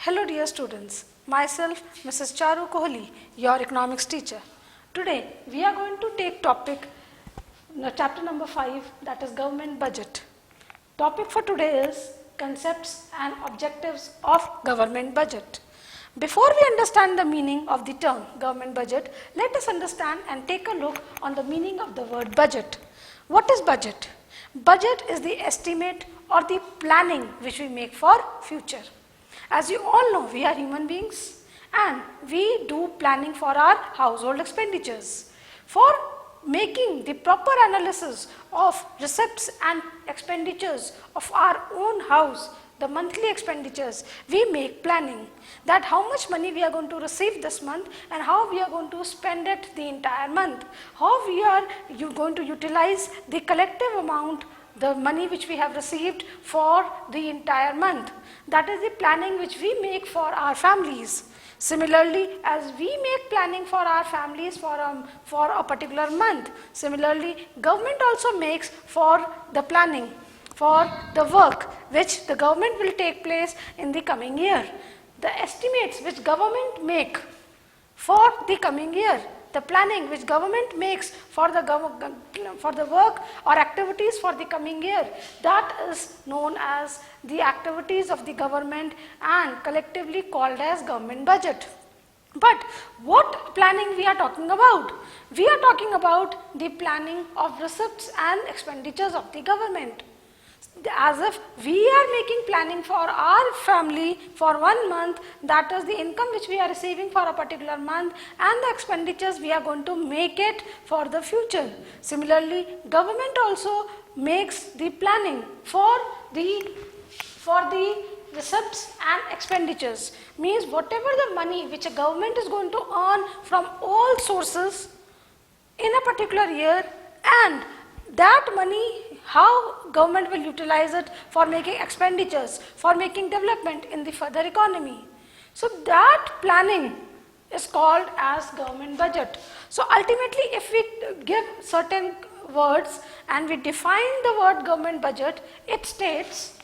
Hello dear students, myself Mrs. Charu Kohli, your economics teacher. Today we are going to take topic chapter number 5, that is government budget. Topic for today is concepts and objectives of government budget. Before we understand the meaning of the term government budget, let us understand and take a look on the meaning of the word budget. What is budget? Budget is the estimate or the planning which we make for future. As you all know, we are human beings and we do planning for our household expenditures. For making the proper analysis of receipts and expenditures of our own house, the monthly expenditures, we make planning that how much money we are going to receive this month and how we are going to spend it the entire month, how we are going to utilize the collective amount, the money which we have received for the entire month. That is the planning which we make for our families. Similarly, as we make planning for our families for a particular month, similarly government also makes for the planning for the work which the government will take place in the coming year. The estimates which government make for the coming year, the planning which government makes for the work or activities for the coming year, that is known as the activities of the government and collectively called as government budget. But what planning we are talking about? We are talking about the planning of receipts and expenditures of the government. As if we are making planning for our family for 1 month, that is the income which we are receiving for a particular month and the expenditures we are going to make it for the future. Similarly, government also makes the planning for the receipts and expenditures. Means whatever the money which a government is going to earn from all sources in a particular year, and that money, how government will utilize it for making expenditures, for making development in the further economy. So that planning is called as government budget. So ultimately, if we give certain words and we define the word government budget, it states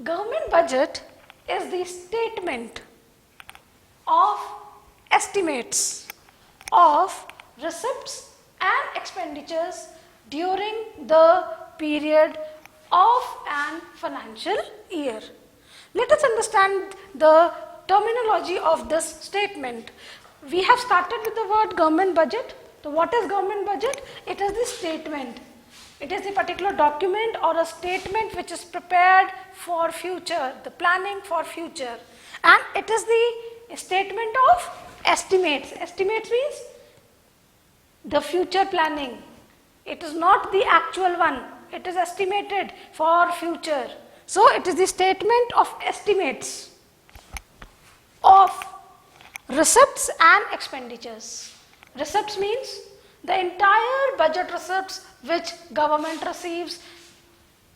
government budget is the statement of estimates of receipts and expenditures during the period of an financial year. Let us understand the terminology of this statement. We have started with the word government budget. So what is government budget? It is the statement. It is a particular document or a statement which is prepared for future, the planning for future. And it is the statement of estimates. Estimates means the future planning. It is not the actual one, it is estimated for future. So it is the statement of estimates of receipts and expenditures. Receipts means the entire budget receipts which government receives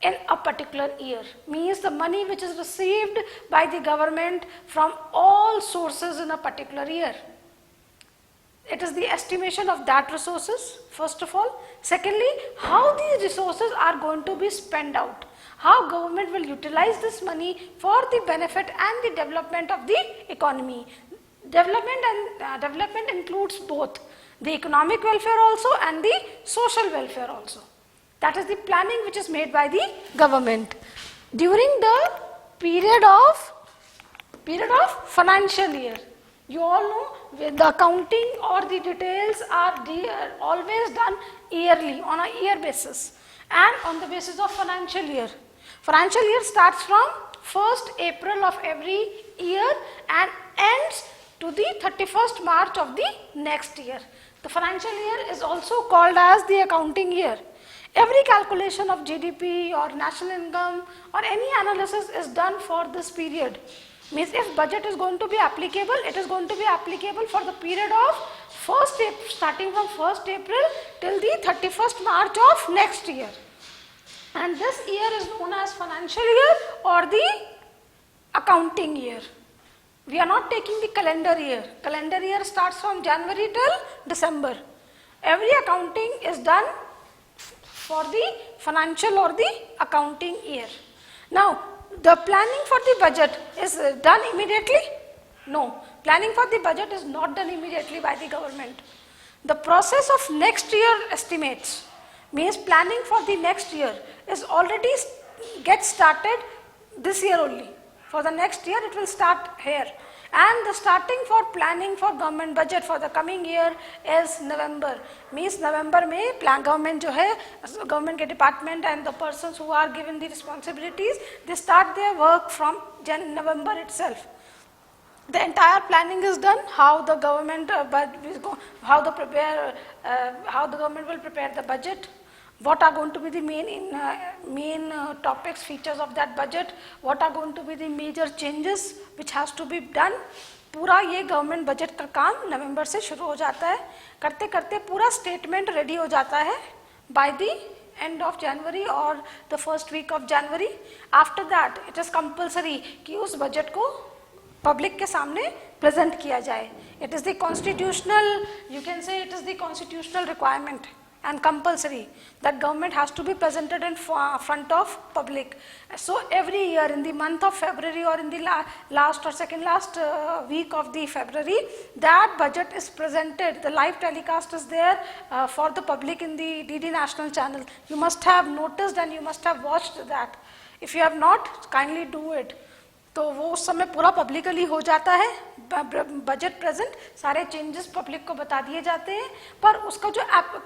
in a particular year, means the money which is received by the government from all sources in a particular year. It is the estimation of that resources, first of all. Secondly, how these resources are going to be spent out. How government will utilize this money for the benefit and the development of the economy. Development includes both the economic welfare also and the social welfare also. That is the planning which is made by the government. During the period of financial year, you all know the accounting or the details are always done yearly, on a year basis and on the basis of financial year. Financial year starts from 1st April of every year and ends to the 31st March of the next year. The financial year is also called as the accounting year. Every calculation of GDP or national income or any analysis is done for this period. Means if budget is going to be applicable, it is going to be applicable for the period of starting from 1st April till the 31st March of next year. And this year is known as financial year or the accounting year. We are not taking the calendar year. Calendar year starts from January till December. Every accounting is done for the financial or the accounting year. Now, the planning for the budget is done immediately? No. Planning for the budget is not done immediately by the government. The process of next year estimates means planning for the next year is already get started this year only. For the next year it will start here. And the starting for planning for government budget for the coming year is November. Means November में plan government जो है, government के department and the persons who are given the responsibilities, they start their work from November itself. The entire planning is done. How the government, how the government will prepare the budget. What are going to be the main topics, features of that budget? What are going to be the major changes which has to be done? पूरा ये government budget का काम नवंबर से शुरू हो जाता है. करते करते पूरा स्टेटमेंट रेडी हो जाता है by the end of January or the first week of January. After that, it is compulsory कि उस बजट को पब्लिक के सामने प्रेजेंट किया जाए. It is the constitutional, you can say it is the constitutional requirement and compulsory that government has to be presented in front of public. So every year in the month of February or in the last or second last week of the February, that budget is presented. The live telecast is there for the public in the DD National channel. You must have noticed and you must have watched that. If you have not, kindly do it. तो वो उस समय पूरा publicly हो जाता है, budget present, सारे changes public को बता दिए जाते हैं. पर उसका जो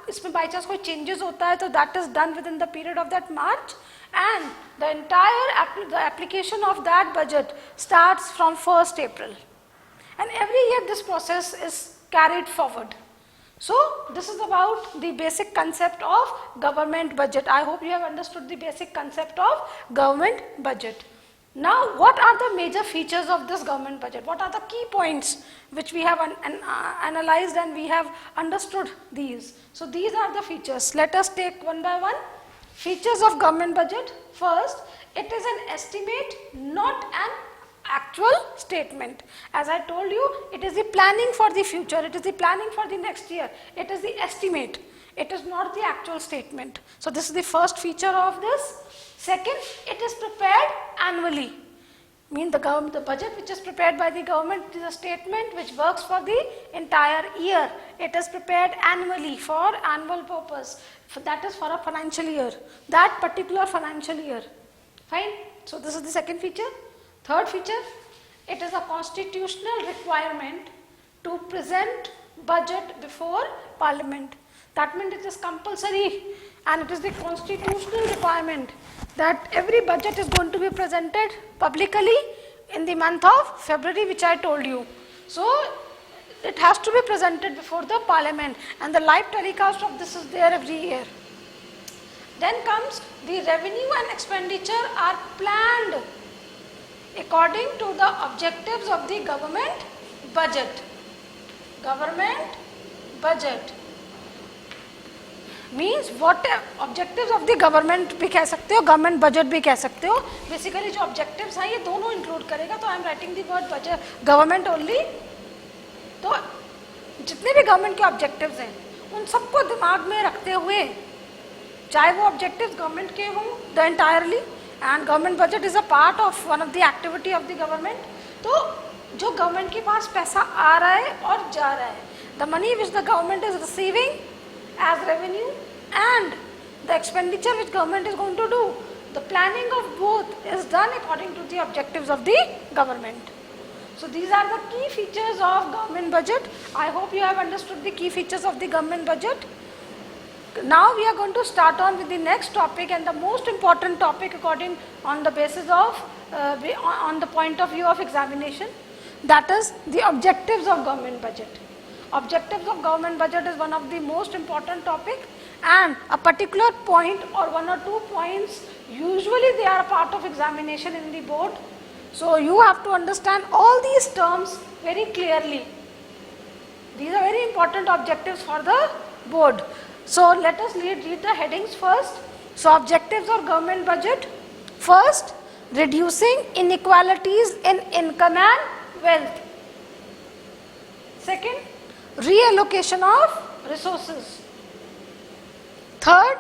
इसमें बाई चांस कोई चेंजेस होता है तो that is done with in the period of that March and the entire application of that budget starts from 1st April and every year this process is carried forward. So this is about the basic concept of government budget. I hope you have understood the basic concept of government budget. Now, what are the major features of this government budget? What are the key points which we have analyzed and we have understood these? So, these are the features. Let us take one by one. Features of government budget. First, it is an estimate, not an actual statement. As I told you, it is the planning for the future. It is the planning for the next year. It is the estimate. It is not the actual statement. So, this is the first feature of this. Second, it is prepared annually. Mean the budget which is prepared by the government is a statement which works for the entire year. It is prepared annually for annual purpose. That is for a financial year. That particular financial year. Fine. So this is the second feature. Third feature, it is a constitutional requirement to present budget before Parliament. That means it is compulsory and it is the constitutional requirement that every budget is going to be presented publicly in the month of February, which I told you. So it has to be presented before the Parliament and the live telecast of this is there every year. Then comes the revenue and expenditure are planned according to the objectives of the government budget. Government budget means what objectives of the government भी कह सकते हो, government budget भी कह सकते हो. Basically जो objectives हैं ये दोनों इंक्लूड करेगा. तो I am writing the word budget government only. तो जितने भी गवर्नमेंट के ऑब्जेक्टिव्स हैं उन सबको दिमाग में रखते हुए, चाहे वो ऑब्जेक्टिव्स गवर्नमेंट के हों the entirely, and government budget is a part of one of the activity of the government. तो जो गवर्नमेंट के पास पैसा आ रहा है और जा रहा है, the money which the government is receiving as revenue and the expenditure which government is going to do, the planning of both is done according to the objectives of the government. So these are the key features of government budget. I hope you have understood the key features of the government budget. Now we are going to start on with the next topic and the most important topic according on the basis of on the point of view of examination, that is the objectives of government budget. Objectives of government budget is one of the most important topic, and a particular point or one or two points usually they are a part of examination in the board. So you have to understand all these terms very clearly. These are very important objectives for the board. So let us read the headings first. So objectives of government budget. First, reducing inequalities in income and wealth. Second, reallocation of resources. Third,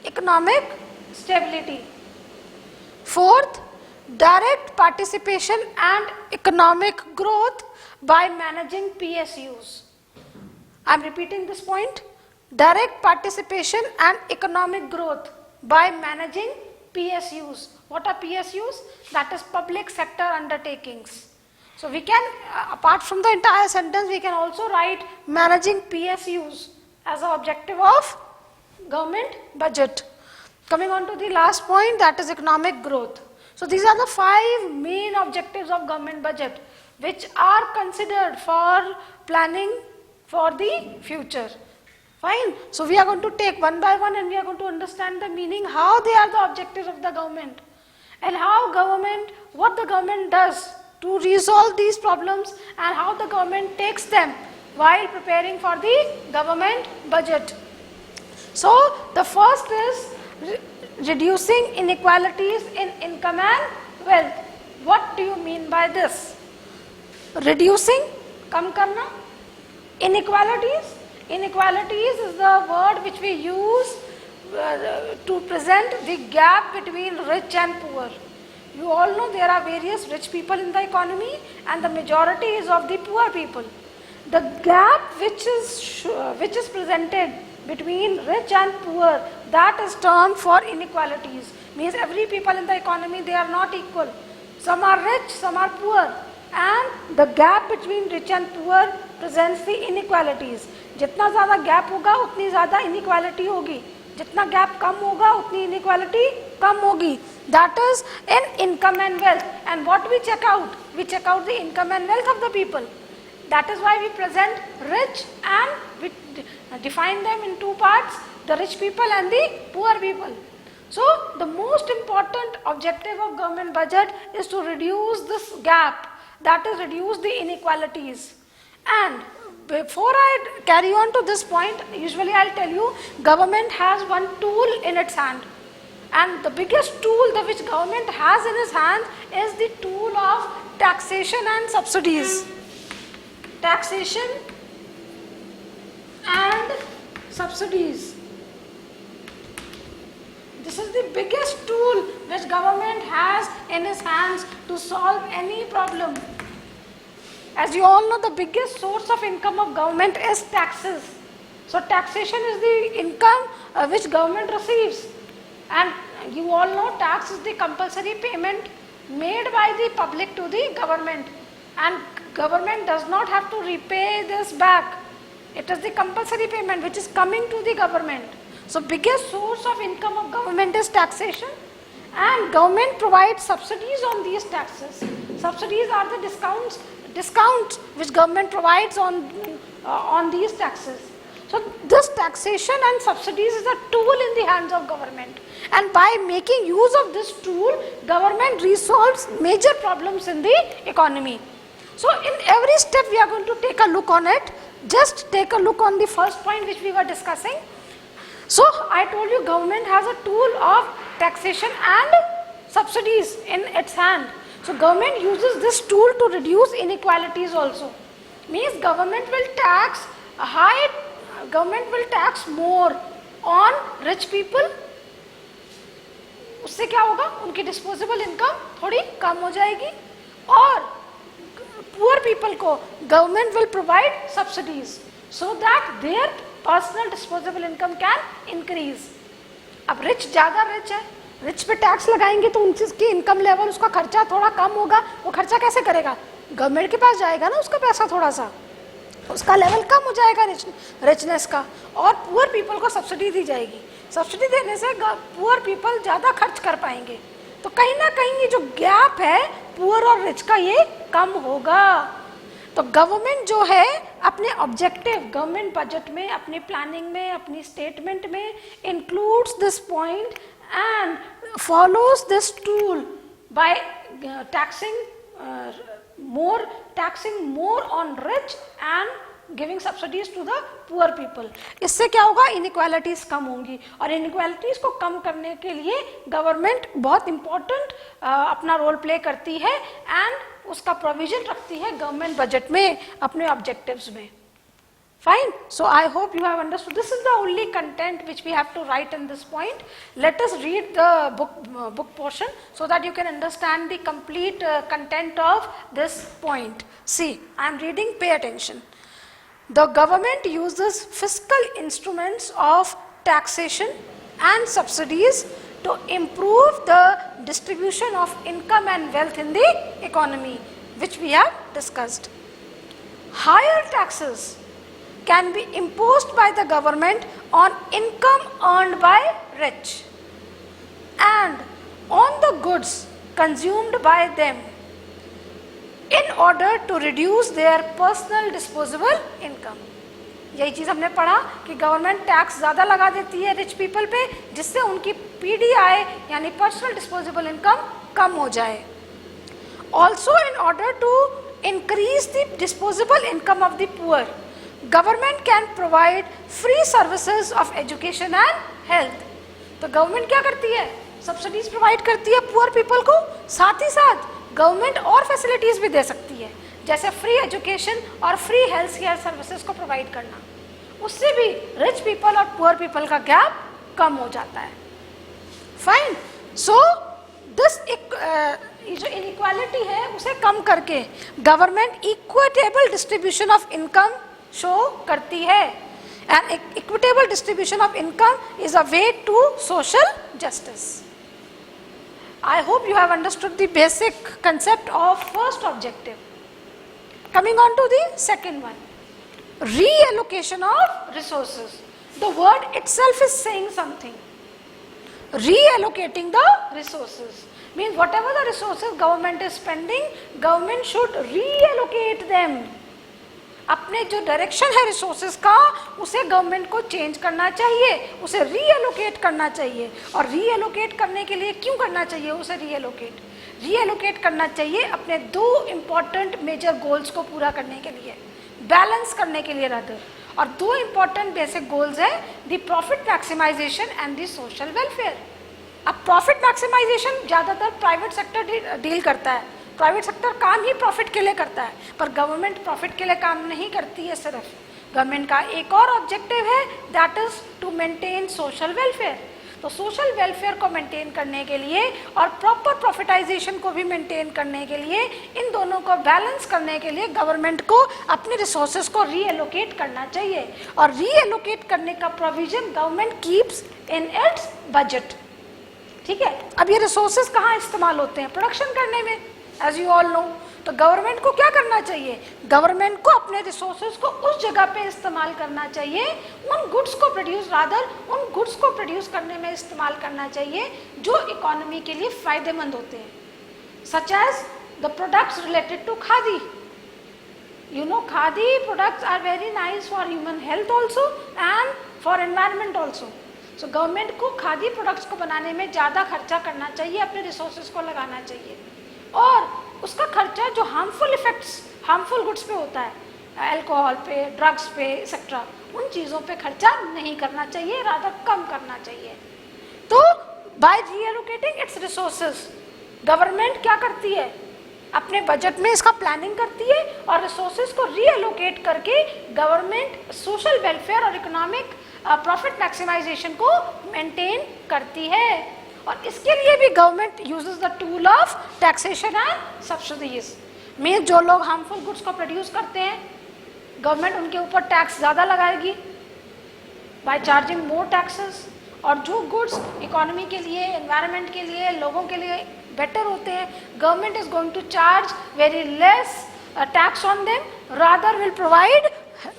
economic stability. Fourth, direct participation and economic growth by managing PSUs. I am repeating this point. Direct participation and economic growth by managing PSUs. What are PSUs? That is public sector undertakings. So we can, apart from the entire sentence, we can also write managing PSUs as an objective of government budget. Coming on to the last point, that is economic growth. So these are the 5 main objectives of government budget which are considered for planning for the future. Fine. So we are going to take one by one and we are going to understand the meaning, how they are the objectives of the government and how government, what the government does to resolve these problems and how the government takes them while preparing for the government budget. So the first is reducing inequalities in income and wealth. What do you mean by this? Reducing, kam karna. Inequalities. Inequalities is the word which we use to present the gap between rich and poor. You all know there are various rich people in the economy and the majority is of the poor people. The gap which is presented between rich and poor, that is termed for inequalities. Means every people in the economy, they are not equal. Some are rich, some are poor, and the gap between rich and poor presents the inequalities. जितना ज़्यादा gap होगा उतनी ज़्यादा inequality होगी, जितना gap कम होगा उतनी inequality कम होगी. That is in income and wealth. And what we check out? We check out the income and wealth of the people. That is why we present rich and we define them in 2 parts, the rich people and the poor people. So the most important objective of government budget is to reduce this gap, that is reduce the inequalities. And before I carry on to this point, usually I'll tell you, government has one tool in its hand. And the biggest tool which government has in its hand is the tool of taxation and subsidies. Taxation and subsidies. This is the biggest tool which government has in its hands to solve any problem. As you all know, the biggest source of income of government is taxes. So taxation is the income which government receives. And you all know tax is the compulsory payment made by the public to the government. And government does not have to repay this back. It is the compulsory payment which is coming to the government. So biggest source of income of government is taxation, and government provides subsidies on these taxes. Subsidies are the discounts which government provides on these taxes. So this taxation and subsidies is a tool in the hands of government, and by making use of this tool, government resolves major problems in the economy. So in every step we are going to take a look on it. Just take a look on the first point which we were discussing. So I told you government has a tool of taxation and subsidies in its hand. So government uses this tool to reduce inequalities also. Means government will tax more on rich people. उससे क्या होगा? उनकी disposable income थोड़ी कम हो जाएगी, और poor people को government will provide subsidies so that their personal disposable income can increase. अब rich ज़्यादा rich है, rich पे टैक्स लगाएंगे तो उनकी इनकम लेवल, उसका खर्चा थोड़ा कम होगा. वो खर्चा कैसे करेगा? गवर्नमेंट के पास जाएगा ना उसका पैसा, थोड़ा सा उसका लेवल कम हो जाएगा रिचनेस का, और पुअर पीपल को सब्सिडी दी जाएगी. सब्सिडी देने से पुअर पीपल ज़्यादा खर्च कर पाएंगे. तो कहीं ना कहीं ये जो गैप है पुअर और रिच का, ये कम होगा. तो गवर्नमेंट जो है अपने ऑब्जेक्टिव गवर्नमेंट बजट में, अपनी प्लानिंग में, अपनी स्टेटमेंट में includes this point and follows this tool by taxing more on rich and giving subsidies to the poor people. इससे क्या होगा? इनइक्वालिटीज कम होंगी, और इनइक्वालिटीज को कम करने के लिए गवर्नमेंट बहुत इम्पोर्टेंट अपना रोल प्ले करती है, एंड उसका प्रोविजन रखती है गवर्नमेंट बजट में अपने ऑब्जेक्टिव्स में. Fine. So I hope you have understood. This is the only content which we have to write in this point. Let us read the book portion so that you can understand the complete content of this point. See, I am reading, pay attention. The government uses fiscal instruments of taxation and subsidies to improve the distribution of income and wealth in the economy, which we have discussed. Higher taxes can be imposed by the government on income earned by rich and on the goods consumed by them in order to reduce their personal disposable income. यही चीज़ हमने पढ़ा कि government tax ज़्यादा लगा देती है rich people पे, जिससे उनकी पीडीआई यानी पर्सनल डिस्पोजेबल इनकम कम हो जाए. Also, in order to increase the disposable income of the poor, government can provide free services of education and health. तो गवर्नमेंट क्या करती है? सब्सिडीज प्रोवाइड करती है पुअर पीपल को, साथ ही साथ गवर्नमेंट और फैसिलिटीज भी दे सकती है, जैसे फ्री एजुकेशन और फ्री हेल्थ केयर सर्विसेज को प्रोवाइड करना. उससे भी रिच पीपल और पुअर पीपल का गैप कम हो जाता है. फाइन. सो दिस जो इनइक्वालिटी है उसे कम करके government equitable distribution of income show करती है. And equitable distribution of income is a way to social justice. I hope you have understood the basic concept of first objective. Coming on to the second one, reallocation of resources. The word itself is saying something. Reallocating the resources means whatever the resources government is spending, government should reallocate them. अपने जो direction है resources का उसे government को change करना चाहिए, उसे reallocate करना चाहिए. और रीएलोकेट करने के लिए क्यों करना चाहिए उसे रीएलोकेट करना चाहिए अपने दो इम्पॉर्टेंट मेजर गोल्स को पूरा करने के लिए, बैलेंस करने के लिए रादर. और दो इम्पॉर्टेंट बेसिक गोल्स है the profit maximisation and the social welfare. अब प्रॉफिट मैक्सिमाइजेशन ज़्यादातर प्राइवेट सेक्टर डील करता है. प्राइवेट सेक्टर काम ही प्रॉफिट के लिए करता है, पर गवर्नमेंट प्रॉफिट के लिए काम नहीं करती है. सिर्फ गवर्नमेंट का एक और ऑब्जेक्टिव है, that is to maintain social welfare. तो सोशल वेलफेयर को मेंटेन करने के लिए और प्रॉपर प्रॉफिटाइजेशन को भी मेंटेन करने के लिए, इन दोनों को बैलेंस करने के लिए गवर्नमेंट को अपने रिसोर्सेज को रीएलोकेट करना चाहिए. और रीएलोकेट करने का provision government keeps in its budget. ठीक है. अब ये रिसोर्सेज कहाँ इस्तेमाल होते हैं? प्रोडक्शन करने में, एज यू ऑल नो. तो गवर्नमेंट को क्या करना चाहिए? गवर्नमेंट को अपने रिसोर्सेज को उस जगह पे इस्तेमाल करना चाहिए, उन गुड्स को प्रोड्यूस करने में इस्तेमाल करना चाहिए जो इकोनॉमी के लिए फायदेमंद होते हैं, such as the products related to khadi. You know khadi products are very nice for human health also and for environment also. So government को खादी प्रोडक्ट्स को बनाने में ज़्यादा खर्चा करना चाहिए, अपने रिसोर्सेज को लगाना चाहिए. और उसका खर्चा जो हार्मफुल गुड्स पे होता है, अल्कोहल पे, ड्रग्स पे एक्सेट्रा, उन चीज़ों पे खर्चा नहीं करना चाहिए, रादर कम करना चाहिए. तो बाय रीएलोकेटिंग इट्स रिसोर्सेज गवर्नमेंट क्या करती है? अपने बजट में इसका प्लानिंग करती है और रिसोर्सेज को रीएलोकेट करके गवर्नमेंट सोशल वेलफेयर और इकोनॉमिक प्रॉफिट मैक्सिमाइजेशन को मेंटेन करती है. और इसके लिए भी government uses the tool of taxation and subsidies. में जो लोग हार्मफुल गुड्स को प्रोड्यूस करते हैं, गवर्नमेंट उनके ऊपर टैक्स ज़्यादा लगाएगी बाय चार्जिंग मोर टैक्सेस. और जो गुड्स इकोनॉमी के लिए, एनवायरनमेंट के लिए, लोगों के लिए बेटर होते हैं, government is going to charge very less tax on them, rather will provide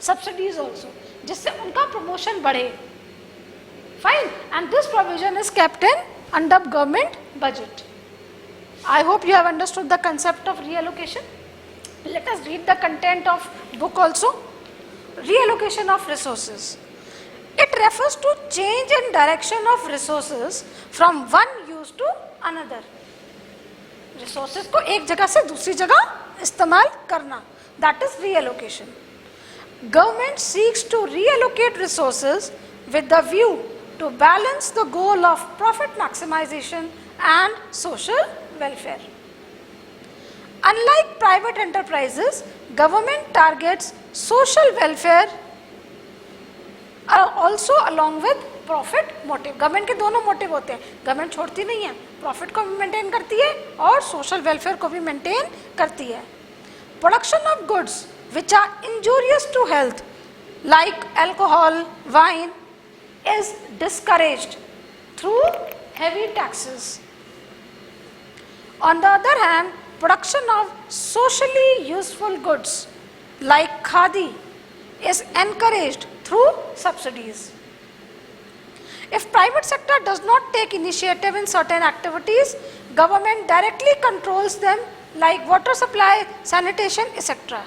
subsidies also, जिससे उनका प्रमोशन बढ़े. Fine. And this provision is kept in under government budget. I hope you have understood the concept of reallocation. Let us read the content of book also. Reallocation of resources. It refers to change in direction of resources from one use to another. Resources को एक जगह से दूसरी जगह इस्तेमाल करना, that is reallocation. Government seeks to reallocate resources with the view to balance the goal of profit maximization and social welfare. Unlike private enterprises, government targets social welfare also along with profit motive. Government के दोनों motive होते हैं, government छोड़ती नहीं है, profit को भी maintain करती है और सोशल वेलफेयर को भी मेंटेन करती है। Production of goods which are injurious to health like alcohol, wine is discouraged through heavy taxes. On the other hand, production of socially useful goods like khadi is encouraged through subsidies. If private sector does not take initiative in certain activities, government directly controls them like water supply, sanitation, etc.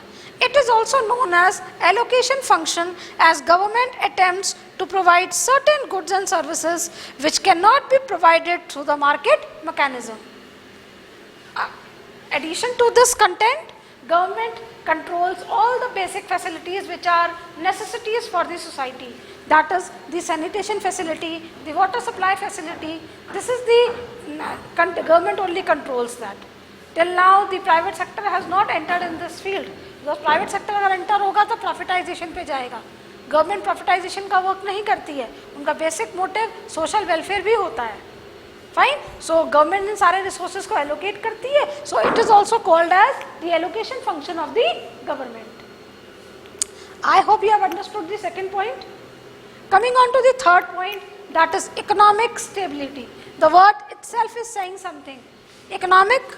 It is also known as allocation function, as government attempts to provide certain goods and services which cannot be provided through the market mechanism. Addition to this content, government controls all the basic facilities which are necessities for the society. That is the sanitation facility, the water supply facility. This is the government only controls that. Till now the private sector has not entered in this field. Because private sector अगर enter होगा तो प्रॉफिटाइजेशन पे जाएगा। Government प्रॉफिटाइजेशन का work नहीं करती है, उनका बेसिक मोटिव सोशल वेलफेयर भी होता है। फाइन, सो गवर्नमेंट इन सारे रिसोर्सेज को एलोकेट करती है, so it is also called as the allocation function of the government. I hope you have understood the second point. Coming on to the third point, that is economic stability. The word itself is saying something. Economic,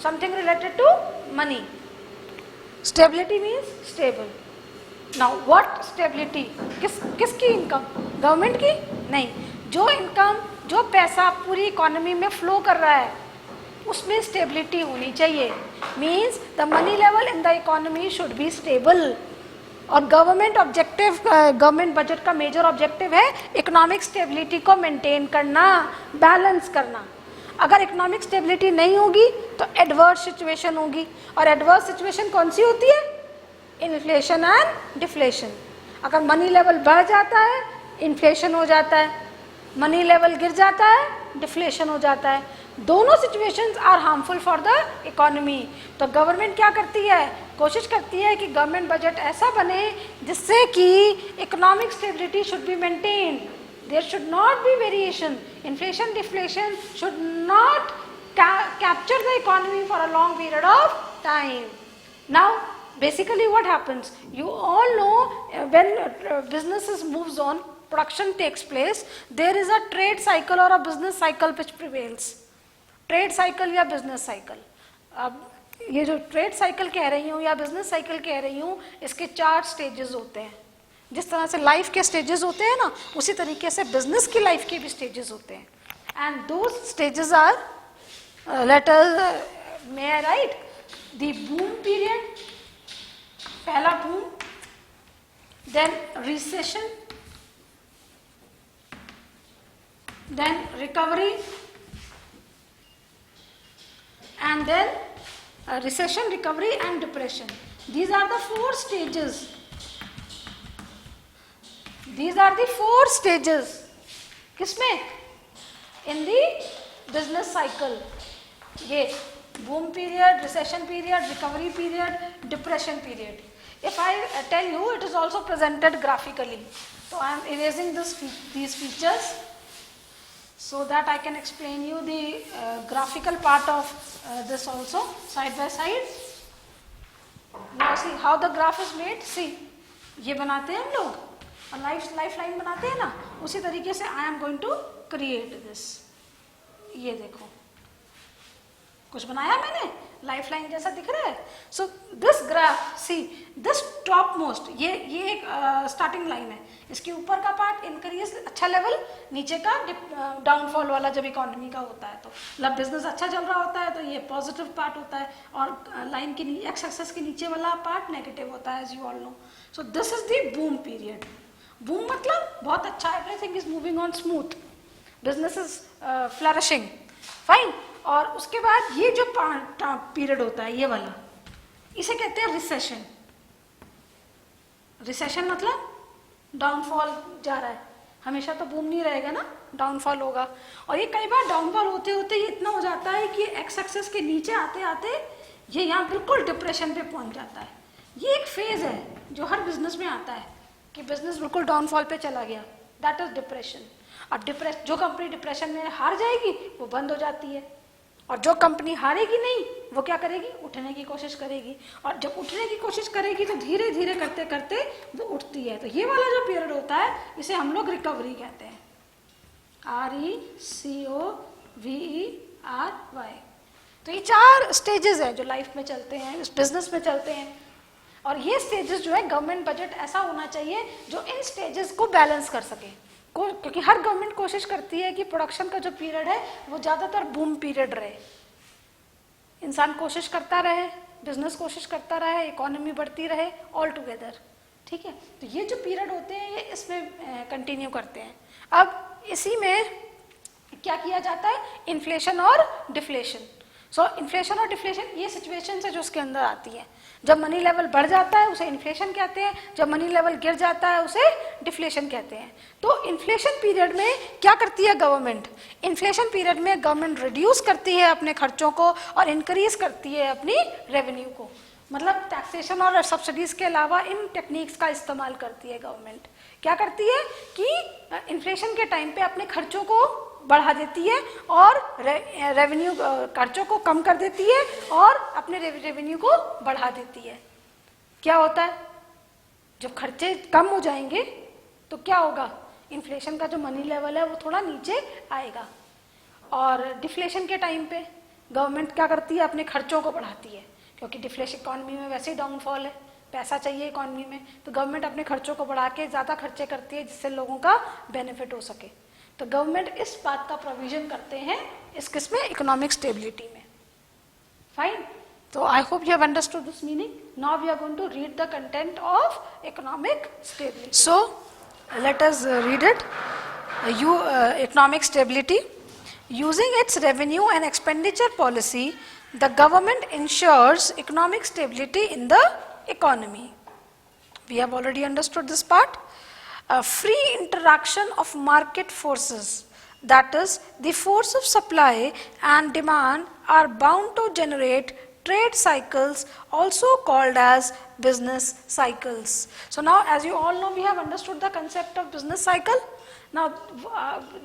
something related to money. Stability means stable. Now what stability? किसकी income? Government की नहीं, जो income, जो पैसा पूरी economy में flow कर रहा है उसमें स्टेबिलिटी होनी चाहिए। Means the money level in the economy should be stable. और गवर्नमेंट ऑब्जेक्टिव, गवर्नमेंट बजट का मेजर ऑब्जेक्टिव है इकोनॉमिक स्टेबिलिटी को मेंटेन करना, बैलेंस करना। अगर इकोनॉमिक स्टेबिलिटी नहीं होगी तो एडवर्स सिचुएशन होगी, और एडवर्स सिचुएशन कौन सी होती है? Inflation and deflation. अगर मनी लेवल बढ़ जाता है इन्फ्लेशन हो जाता है, मनी लेवल गिर जाता है डिफ्लेशन हो जाता है। दोनों situations are harmful for the economy. तो गवर्नमेंट क्या करती है? कोशिश करती है कि गवर्नमेंट बजट ऐसा बने जिससे कि economic stability should be maintain. There should not be variation. Inflation, deflation should not capture the economy for a long period of time. Now, basically what happens? You all know when businesses moves on, production takes place, there is a trade cycle or a business cycle which prevails. Trade cycle या business cycle. अब ये जो trade cycle कह रही हूँ या business cycle कह रही हूँ, इसके 4 stages होते हैं। जिस तरह से लाइफ के स्टेजेस होते हैं ना, उसी तरीके से बिजनेस की लाइफ के भी स्टेजेस होते हैं। And those stages are, let us, may I write, the boom period, पहला boom, then recession, then recovery, and then recession, recovery and depression. These are the 4 stages. These are the 4 stages. किसमें? In the business cycle. ये boom period, recession period, recovery period, depression period. If I tell you, it is also presented graphically. So I am erasing these features so that I can explain you the graphical part of this also side by side. Now see how the graph is made. See, ये बनाते हैं हम लोग, life line बनाते हैं ना, उसी तरीके से I am going to create this. ये देखो कुछ बनाया मैंने, लाइफ लाइन जैसा दिख रहा है। So this graph, see this top most, ये एक स्टार्टिंग लाइन है। इसके ऊपर का पार्ट इंक्रीज, अच्छा लेवल, नीचे का डाउनफॉल वाला जब इकोनॉमी का होता है तो मतलब बिजनेस अच्छा चल रहा होता है तो ये पॉजिटिव पार्ट होता है, और लाइन के एक्स एक्सेस के नीचे वाला पार्ट नेगेटिव होता है, as you all know. So this is the boom period. Boom मतलब बहुत अच्छा, everything is moving on smooth, business is flourishing, fine. और उसके बाद ये जो पीरियड होता है ये वाला, इसे कहते हैं रिसेशन। रिसेशन मतलब डाउनफॉल जा रहा है, हमेशा तो बूम नहीं रहेगा ना, डाउनफॉल होगा। और ये कई बार डाउनफॉल होते होते ये इतना हो जाता है कि एक्स एक्सेस के नीचे आते आते ये यहाँ बिल्कुल डिप्रेशन पे पहुंच जाता है। ये एक फेज है जो हर बिजनेस में आता है। कि बिजनेस बिल्कुल डाउनफॉल पे चला गया, दैट इज डिप्रेशन। और जो कंपनी डिप्रेशन में हार जाएगी वो बंद हो जाती है, और जो कंपनी हारेगी नहीं वो क्या करेगी, उठने की कोशिश करेगी, और जब उठने की कोशिश करेगी तो धीरे धीरे करते करते वो उठती है। तो ये वाला जो पीरियड होता है इसे हम लोग रिकवरी कहते हैं, RECOVERY। तो ये 4 स्टेजेस हैं जो लाइफ में चलते हैं, इस बिजनेस में चलते हैं, और ये स्टेजेस जो है गवर्नमेंट बजट ऐसा होना चाहिए जो इन स्टेजेस को बैलेंस कर सके। क्योंकि हर गवर्नमेंट कोशिश करती है कि प्रोडक्शन का जो पीरियड है वो ज़्यादातर बूम पीरियड रहे, इंसान कोशिश करता रहे, बिजनेस कोशिश करता रहे, इकोनॉमी बढ़ती रहे, ऑल टुगेदर, ठीक है। तो ये जो पीरियड होते हैं ये इसमें कंटिन्यू करते हैं। अब इसी में क्या किया जाता है, इन्फ्लेशन और डिफ्लेशन। सो इन्फ्लेशन और डिफ्लेशन ये सिचुएशन है जो उसके अंदर आती है। जब मनी लेवल बढ़ जाता है उसे इन्फ्लेशन कहते हैं, जब मनी लेवल गिर जाता है उसे डिफ्लेशन कहते हैं। तो इन्फ्लेशन पीरियड में क्या करती है गवर्नमेंट, इन्फ्लेशन पीरियड में गवर्नमेंट रिड्यूस करती है अपने खर्चों को और इंक्रीज करती है अपनी रेवेन्यू को, मतलब टैक्सेशन और सब्सिडीज के अलावा इन टेक्निक्स का इस्तेमाल करती है गवर्नमेंट। क्या करती है कि इन्फ्लेशन के टाइम पे अपने खर्चों को बढ़ा देती है और रेवेन्यू खर्चों को कम कर देती है और अपने रेवेन्यू को बढ़ा देती है। क्या होता है, जब खर्चे कम हो जाएंगे तो क्या होगा, इन्फ्लेशन का जो मनी लेवल है वो थोड़ा नीचे आएगा, और डिफ्लेशन के टाइम पे गवर्नमेंट क्या करती है, अपने खर्चों को बढ़ाती है, क्योंकि डिफ्लेशन इकॉनमी में वैसे ही डाउनफॉल है, पैसा चाहिए इकॉनमी में, तो गवर्नमेंट अपने खर्चों को बढ़ा के ज़्यादा खर्चे करती है जिससे लोगों का बेनिफिट हो सके। तो गवर्नमेंट इस बात का प्रोविजन करते हैं इस किस्म में इकोनॉमिक स्टेबिलिटी में। फाइन, तो I hope you have understood this meaning. Now we are going to read the content of economic stability. So let us read it. Economic stability. Using its revenue and expenditure policy, the government ensures economic stability in the economy. We have already understood this part. Free interaction of market forces, that is, the force of supply and demand, are bound to generate trade cycles, also called as business cycles. So now, as you all know, we have understood the concept of business cycle. Now,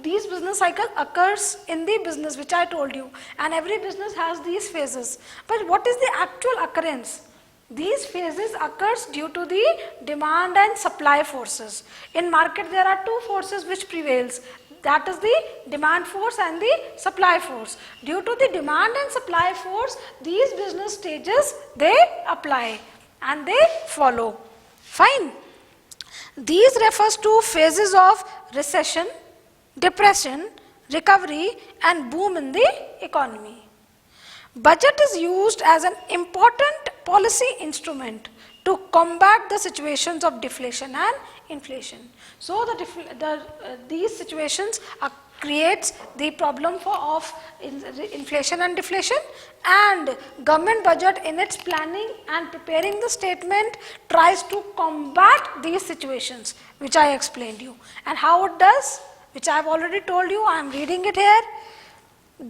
these business cycle occurs in the business, which I told you, and every business has these phases. But what is the actual occurrence? These phases occurs due to the demand and supply forces. In market there are 2 forces which prevails, that is the demand force and the supply force. Due to the demand and supply force, these business stages they apply and they follow. Fine. These refers to phases of recession, depression, recovery and boom in the economy. Budget is used as an important policy instrument to combat the situations of deflation and inflation. So these situations creates the problem of inflation and deflation, and government budget in its planning and preparing the statement tries to combat these situations, which I explained you. And how it does, which I have already told you, I am reading it here.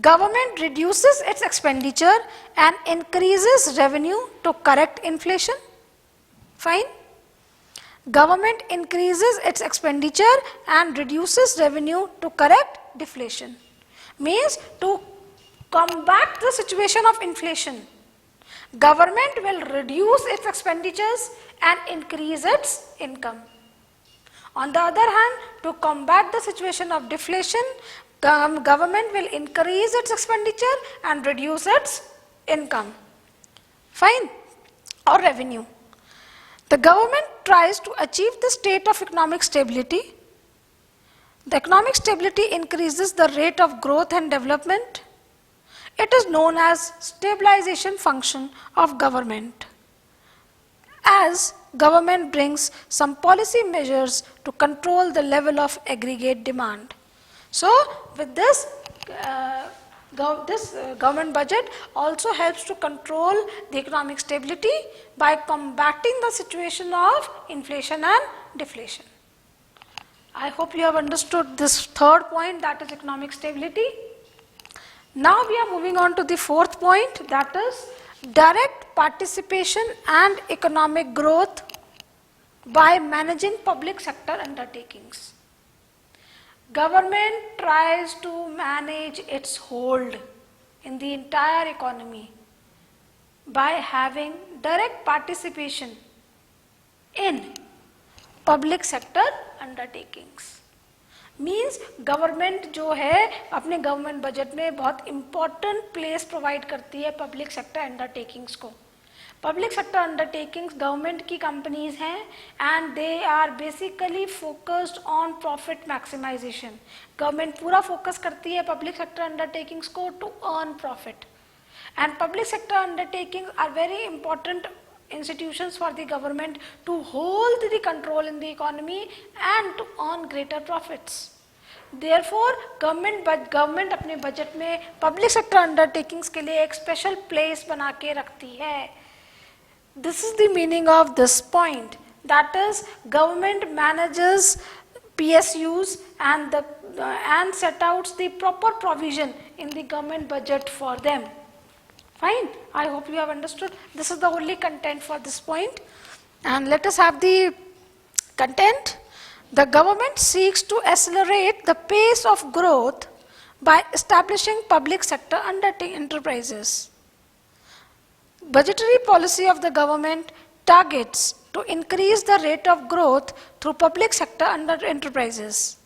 Government reduces its expenditure and increases revenue to correct inflation. Fine. Government increases its expenditure and reduces revenue to correct deflation. Means to combat the situation of inflation, government will reduce its expenditures and increase its income. On the other hand, to combat the situation of deflation, government will increase its expenditure and reduce its income. Fine, or revenue. The government tries to achieve the state of economic stability. The economic stability increases the rate of growth and development. It is known as stabilization function of government, as government brings some policy measures to control the level of aggregate demand. So with this, government budget also helps to control the economic stability by combating the situation of inflation and deflation. I hope you have understood this third point, that is economic stability. Now we are moving on to the fourth point, that is direct participation and economic growth. by managing public sector undertakings. Government tries to manage its hold in the entire economy by having direct participation in public sector undertakings. Means government जो है अपने government budget में बहुत important place provide करती है public sector undertakings को. Public sector undertakings government की companies हैं and they are basically focused on profit maximisation. Government पूरा फोकस करती है पब्लिक सेक्टर अंडरटेकिंग्स को to earn profit. And public sector undertakings are very important institutions for the government to hold the control in the economy and to earn greater profits. Therefore, government अपने budget में public sector undertakings के लिए एक special place बना के रखती है. This is the meaning of this point. That is, government manages PSUs and set out the proper provision in the government budget for them. Fine, I hope you have understood. This is the only content for this point. And let us have the content. The government seeks to accelerate the pace of growth by establishing public sector enterprises. Budgetary policy of the government targets to increase the rate of growth through public sector enterprises.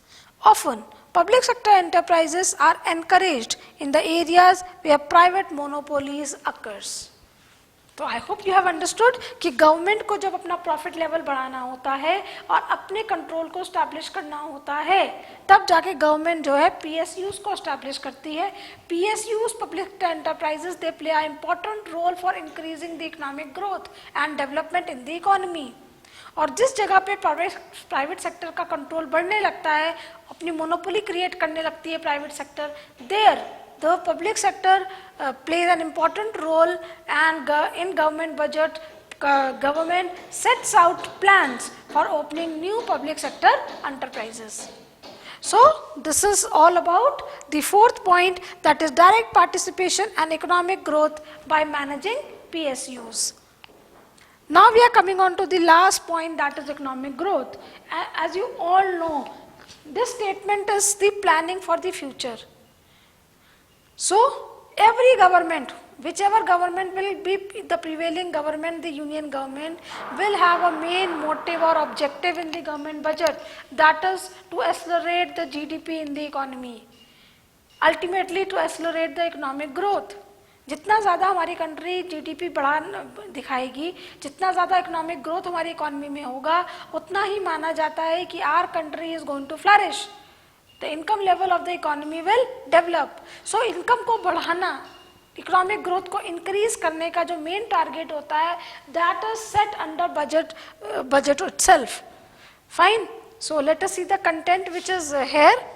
Often, public sector enterprises are encouraged in the areas where private monopolies occurs. तो I hope you have understood कि government को जब अपना profit level बढ़ाना होता है और अपने कंट्रोल को स्टैब्लिश करना होता है तब जाके गवर्नमेंट जो है पीएसयूज को स्टैब्लिश करती है. PSUs public enterprises they play a important role for increasing the economic growth and development in the economy. और जिस जगह पे प्राइवेट सेक्टर का कंट्रोल बढ़ने लगता है, अपनी मोनोपोली क्रिएट करने लगती है private sector, there the public sector plays an important role, and in government budget government sets out plans for opening new public sector enterprises. So this is all about the fourth point, that is direct participation and economic growth by managing PSUs. Now we are coming on to the last point, that is economic growth. As you all know, this statement is the planning for the future. So every government, whichever government will be the prevailing government, the union government, will have a main motive or objective in the government budget, that is to accelerate the GDP in the economy, ultimately to accelerate the economic growth. जितना ज़्यादा हमारी country GDP बढ़ा दिखाएगी, जितना ज़्यादा economic growth हमारी economy में होगा, उतना ही माना जाता है कि our country is going to flourish, the income level of the economy will develop. So income को बढ़ाना, इकोनॉमिक ग्रोथ को इंक्रीज करने का जो मेन टारगेट होता है, that is set under budget itself. Fine, so let us see the content which is here.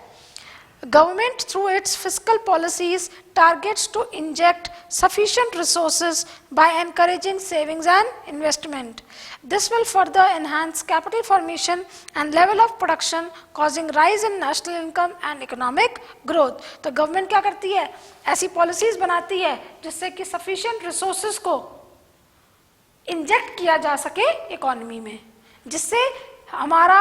Government through its fiscal policies targets to inject sufficient resources by encouraging savings and investment. This will further enhance capital formation and level of production, causing rise in national income and economic growth. तो government क्या करती है, ऐसी policies बनाती है जिससे कि sufficient resources को inject किया जा सके economy में, जिससे हमारा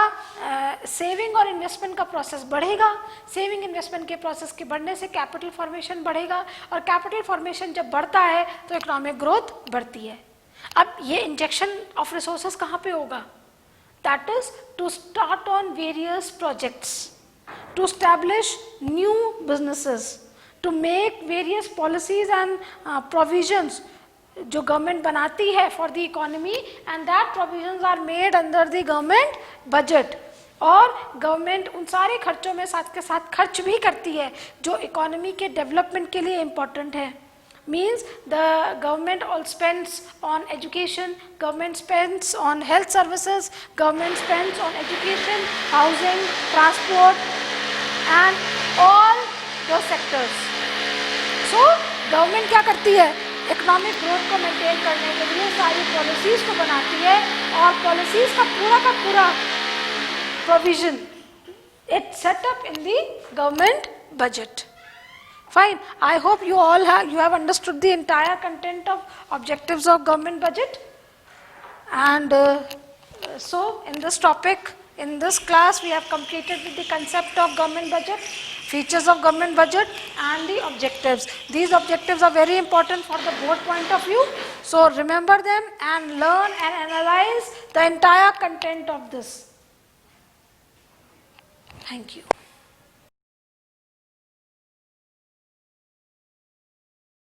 सेविंग और इन्वेस्टमेंट का प्रोसेस बढ़ेगा. सेविंग इन्वेस्टमेंट के प्रोसेस के बढ़ने से कैपिटल फॉर्मेशन बढ़ेगा, और कैपिटल फॉर्मेशन जब बढ़ता है तो इकोनॉमिक ग्रोथ बढ़ती है. अब ये इंजेक्शन ऑफ रिसोर्सेज कहाँ पे होगा? That is to start on various projects, to establish new businesses, to make various policies and provisions जो गवर्नमेंट बनाती है for the economy, and that provisions are made under the government budget. और government उन सारे खर्चों में साथ के साथ खर्च भी करती है जो इकोनॉमी के डेवलपमेंट के लिए इम्पोर्टेंट है. Means the government all spends on education, government spends on health services, government spends on education, housing, transport and all the sectors. So government क्या करती है, इकोनॉमिक ग्रोथ को मेंटेन करने के लिए सारी पॉलिसीज को बनाती है, और पॉलिसीज का पूरा provision it set up in the government budget. Fine, I hope you all have understood the entire content of objectives of government budget. And So in this topic, in this class, we have completed with the concept of government budget, features of government budget and the objectives. These objectives are very important for the board point of view. So remember them and learn and analyze the entire content of this. Thank you.